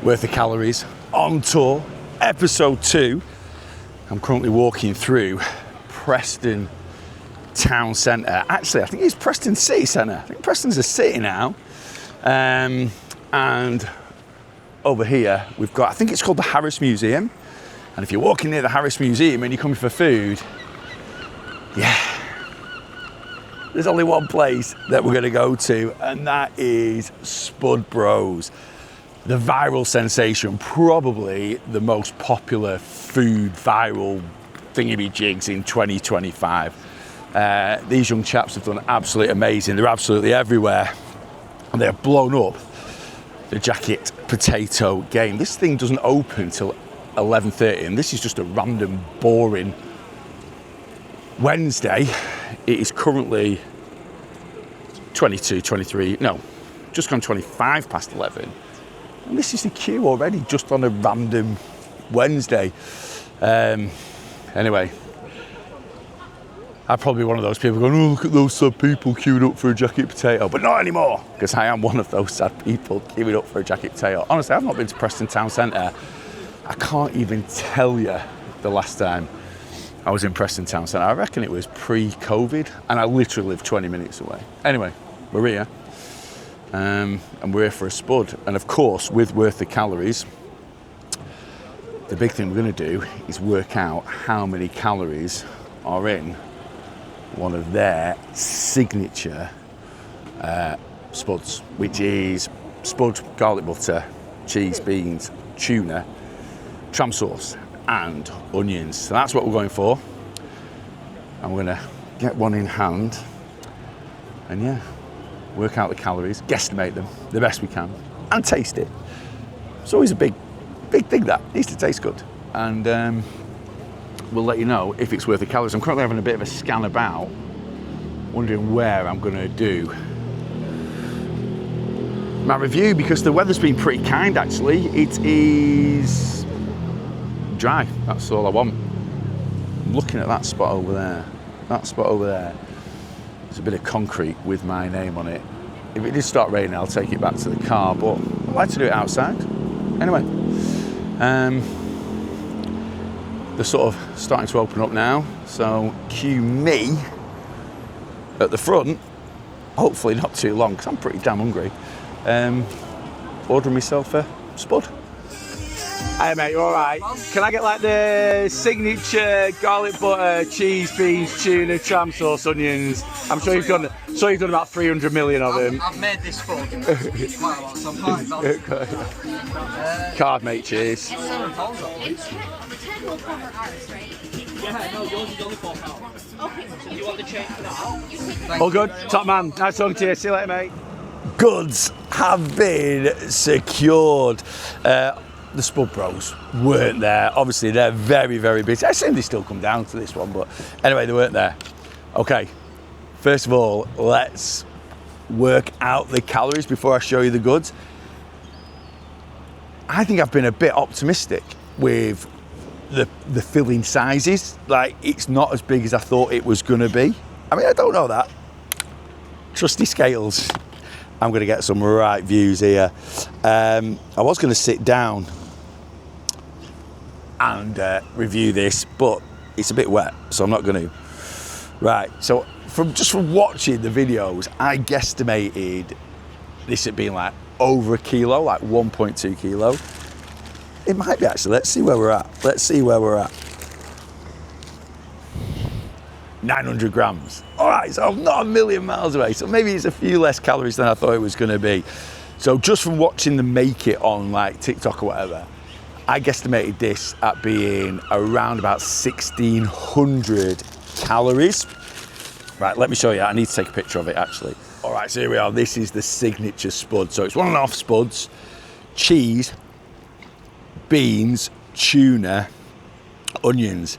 Worth the Calories on tour, episode 2. I'm currently walking through Preston Town Centre. Actually, I think it's Preston City Centre. I think Preston's a city now. And over here, we've got, I think it's called the Harris Museum. And if you're walking near the Harris Museum and you're coming for food, yeah, there's only one place that we're gonna go to, and that is Spud Bros. The viral sensation, probably the most popular food viral thingy-jigs in 2025. These young chaps have done absolutely amazing. They're absolutely everywhere. And they've blown up the jacket potato game. This thing doesn't open till 11:30, and this is just a random, boring Wednesday. It is currently just gone 25 past 11. And this is the queue already, just on a random Wednesday. Anyway, I'm probably one of those people going, oh, look at those sad people queuing up for a jacket potato. But not anymore, because I am one of those sad people queuing up for a jacket potato. Honestly, I've not been to Preston Town Centre. I can't even tell you the last time I was in Preston Town Centre. I reckon it was pre-COVID, and I literally live 20 minutes away. Anyway, we're here. And we're here for a Spud. And of course, with Worth the Calories, the big thing we're going to do is work out how many calories are in one of their signature Spuds, which is Spud garlic butter, cheese, beans, tuna, tram sauce and onions. So that's what we're going for. I'm going to get one in hand and yeah, work out the calories, guesstimate them the best we can, and taste it. It's always a big thing that needs to taste good. And we'll let you know if it's worth the calories. I'm currently having a bit of a scan about, wondering where I'm going to do my review, because the weather's been pretty kind actually. It is dry, that's all I want. I'm looking at that spot over there. There's a bit of concrete with my name on it. If it does start raining, I'll take it back to the car, but I like to do it outside. Anyway, they're sort of starting to open up now, so cue me at the front, hopefully not too long, because I'm pretty damn hungry, ordering myself a Spud. Hey mate, you alright? Can I get like the signature garlic butter, cheese, beans, tuna, tram sauce, onions? I'm sure you've done about 300 million of them. I've made this Spud quite a lot, so I'm fine. Card mate, cheers. £7 Yeah, no, yours is only £4. Okay. You want the change for that? All good, top man. Nice talking to you. See you later, mate. Goods have been secured. The Spud Bros weren't there. Obviously, they're very, very busy. I assume they still come down to this one, but anyway, they weren't there. Okay, first of all, let's work out the calories before I show you the goods. I think I've been a bit optimistic with the filling sizes. Like, it's not as big as I thought it was gonna be. I mean, I don't know that. Trusty scales. I'm gonna get some right views here. I was gonna sit down and review this, but it's a bit wet, so I'm not gonna. Right, so from watching the videos, I guesstimated this had been like over a kilo, like 1.2 kilo. It might be actually. Let's see where we're at. 900 grams. All right, so I'm not a million miles away. So maybe it's a few less calories than I thought it was going to be. So just from watching them make it on like TikTok or whatever, I guesstimated this at being around about 1,600 calories. Right, let me show you. I need to take a picture of it actually. All right, so here we are. This is the signature Spud. So it's 1.5 Spuds, cheese, beans, tuna, onions.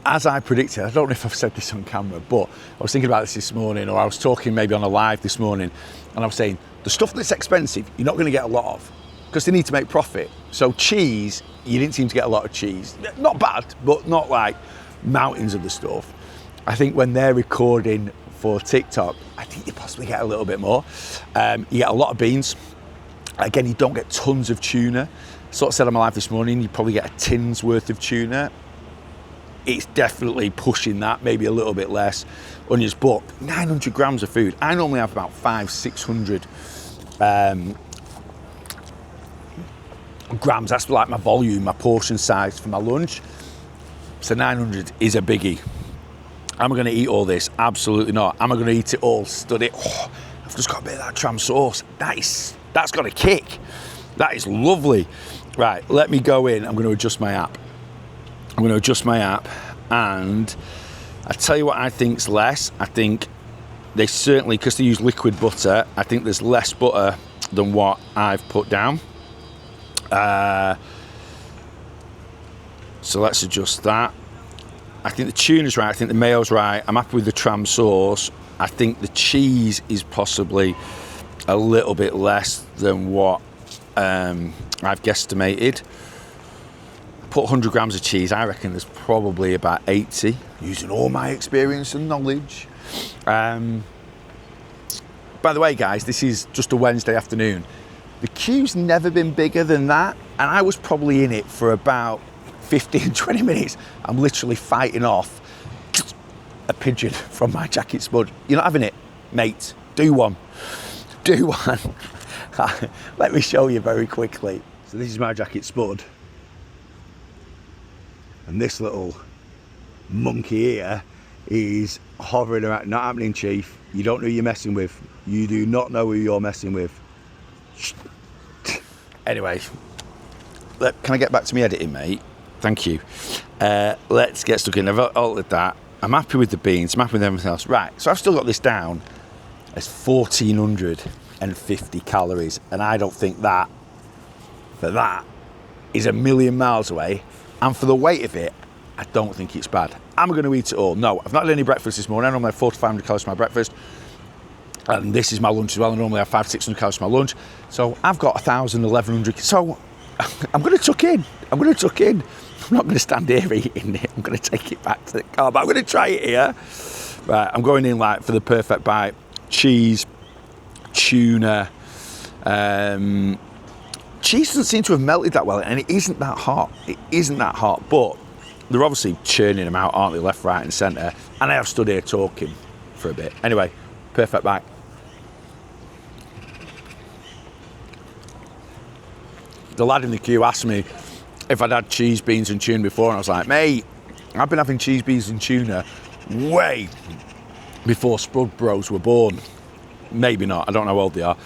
As I predicted, I don't know if I've said this on camera, but I was thinking about this morning, or I was talking maybe on a live this morning, and I was saying, the stuff that's expensive, you're not going to get a lot of, because they need to make profit. So cheese, you didn't seem to get a lot of cheese. Not bad, but not like mountains of the stuff. I think when they're recording for TikTok, I think you possibly get a little bit more. You get a lot of beans, Again, you don't get tons of tuna. Sort of said on my live this morning, you probably get a tin's worth of tuna. It's definitely pushing that, maybe a little bit less. Onions, but 900 grams of food. I normally have about 500-600 grams. That's like my volume, my portion size for my lunch. So 900 is a biggie. Am I going to eat all this? Absolutely not. Am I going to eat it all? Stud it. Oh, I've just got a bit of that tram sauce. That's got a kick. That is lovely. Right, let me go in. I'm going to adjust my app. And I tell you what I think's less. I think they certainly, because they use liquid butter, I think there's less butter than what I've put down. So let's adjust that. I think the tuna's right. I think the mayo's right. I'm happy with the tram sauce. I think the cheese is possibly a little bit less than what I've guesstimated. Put 100 grams of cheese. I reckon there's probably about 80, using all my experience and knowledge. By the way, guys, this is just a Wednesday afternoon. The queue's never been bigger than that, and I was probably in it for about 15, 20 minutes. I'm literally fighting off a pigeon from my jacket spud. You're not having it, mate. Do one. Let me show you very quickly. So this is my jacket spud. And this little monkey here is hovering around. Not happening, Chief. You don't know who you're messing with. You do not know who you're messing with. Anyway, can I get back to me editing, mate? Thank you. Let's get stuck in. I've altered that. I'm happy with the beans. I'm happy with everything else. Right, so I've still got this down as 1,450 calories. And I don't think that is a million miles away. And for the weight of it, I don't think it's bad. Am I going to eat it all? No, I've not had any breakfast this morning. I normally have 400 to 500 calories for my breakfast. And this is my lunch as well. I normally have 500-600 calories for my lunch. So I've got 1,000, 1,100. So I'm going to tuck in. I'm not going to stand here eating it. I'm going to take it back to the car. But I'm going to try it here. Right, I'm going in like for the perfect bite. Cheese, tuna. Cheese doesn't seem to have melted that well, and it isn't that hot. But they're obviously churning them out, aren't they? Left, right, and centre. And I have stood here talking for a bit. Anyway, perfect bite. The lad in the queue asked me if I'd had cheese, beans, and tuna before, and I was like, mate, I've been having cheese, beans, and tuna way before Spud Bros were born. Maybe not. I don't know how old they are.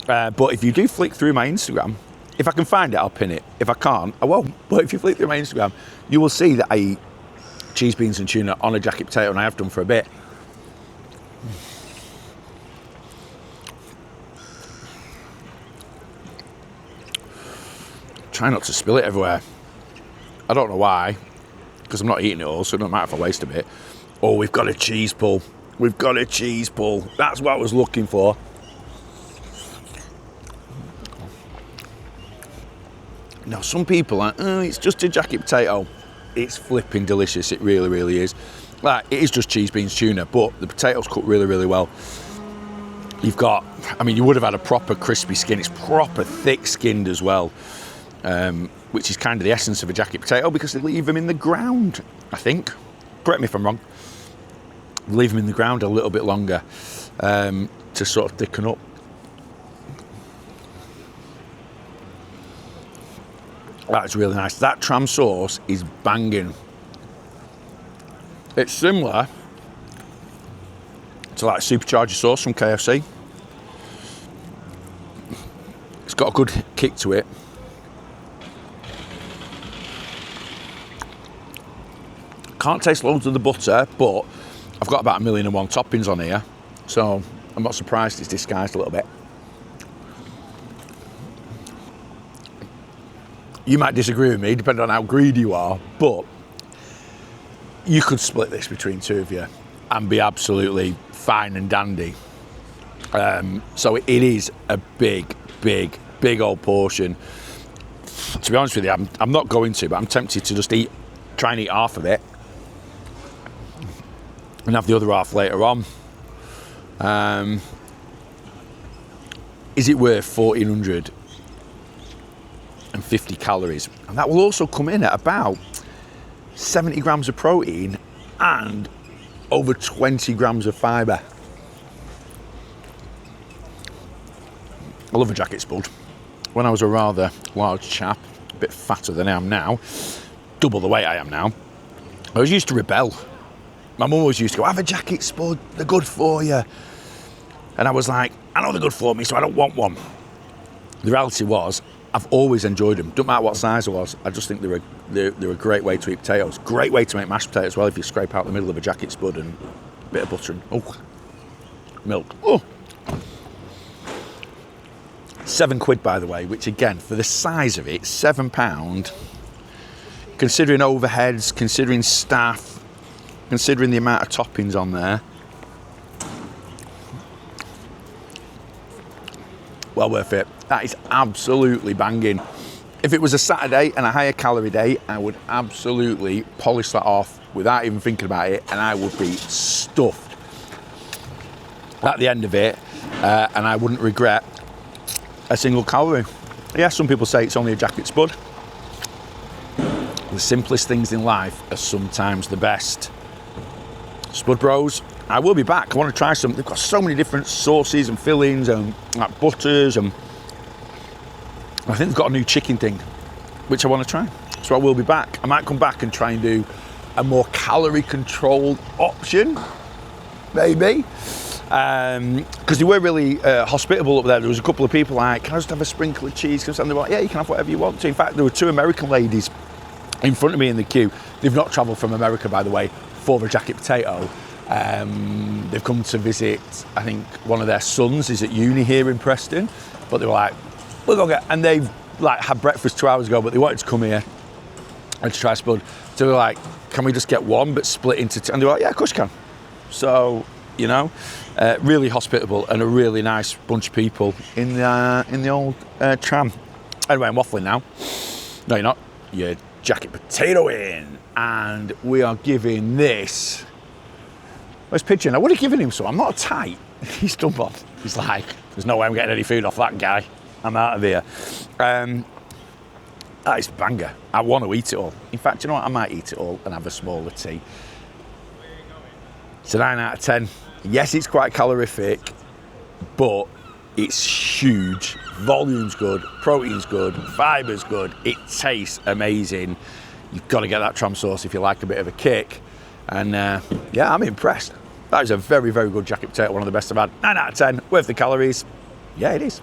But if you do flick through my Instagram, if I can find it, I'll pin it. If I can't, I won't. But if you flick through my Instagram, you will see that I eat cheese, beans, and tuna on a jacket potato, and I have done for a bit. Try not to spill it everywhere. I don't know why, because I'm not eating it all, so it doesn't matter if I waste a bit. Oh, we've got a cheese pull. That's what I was looking for. Now, some people are, it's just a jacket potato. It's flipping delicious. It really, really is. Like, it is just cheese, beans, tuna, but the potatoes cook really, really well. You've got, you would have had a proper crispy skin. It's proper thick skinned as well, which is kind of the essence of a jacket potato, because they leave them in the ground, I think. Correct me if I'm wrong. Leave them in the ground a little bit longer to sort of thicken up. That's really nice. That tram sauce is banging. It's similar to like supercharger sauce from KFC. It's got a good kick to it. Can't taste loads of the butter, but I've got about 1,000,001 toppings on here, so I'm not surprised it's disguised a little bit. You might disagree with me, depending on how greedy you are, but you could split this between two of you and be absolutely fine and dandy. So it is a big old portion. To be honest with you, I'm not going to, but I'm tempted to just try and eat half of it and have the other half later on. Is it worth 1,400 150 calories. And that will also come in at about 70 grams of protein and over 20 grams of fibre. I love a jacket spud. When I was a rather large chap, a bit fatter than I am now, double the weight I am now, I was used to rebel. My mum always used to go, have a jacket spud, they're good for you. And I was like, I know they're good for me, so I don't want one. The reality was, I've always enjoyed them. Don't matter what size I was, I just think they're a great way to eat potatoes. Great way to make mashed potatoes as well if you scrape out the middle of a jacket spud and a bit of butter and, oh, milk. Oh. £7 by the way, which again, for the size of it, £7, considering overheads, considering staff, considering the amount of toppings on there. Well worth it. That is absolutely banging. If it was a Saturday and a higher calorie day, I would absolutely polish that off without even thinking about it, and I would be stuffed at the end of it, and I wouldn't regret a single calorie. Yeah, some people say it's only a jacket spud. The simplest things in life are sometimes the best. Spud Bros, I will be back. I want to try some. They've got so many different sauces and fillings and like butters, and I think they've got a new chicken thing, which I want to try. So I will be back. I might come back and try and do a more calorie controlled option, maybe. Because they were really hospitable up there. There was a couple of people like, can I just have a sprinkle of cheese? And they were like, yeah, you can have whatever you want to. In fact, there were 2 American ladies in front of me in the queue. They've not travelled from America, by the way, for a jacket potato. They've come to visit, I think one of their sons is at uni here in Preston, but they were like, we're gonna get, and they've like had breakfast 2 hours ago, but they wanted to come here and to try Spud. So they were like, can we just get one but split into 2? And they were like, yeah, of course you can. So, you know, really hospitable and a really nice bunch of people in the old tram. Anyway, I'm waffling now. No, you're not. You're jacket potato in, and we are giving this. Where's Pigeon? I would have given him some. I'm not tight. He's done one. He's like, there's no way I'm getting any food off that guy. I'm out of here. That is banger. I want to eat it all. In fact, you know what? I might eat it all and have a smaller tea. It's a 9 out of 10. Yes, it's quite calorific, but it's huge. Volume's good, protein's good, fiber's good. It tastes amazing. You've got to get that tram sauce if you like a bit of a kick. And yeah, I'm impressed. That is a very, very good jacket potato, one of the best I've had. 9 out of 10, worth the calories. Yeah, it is.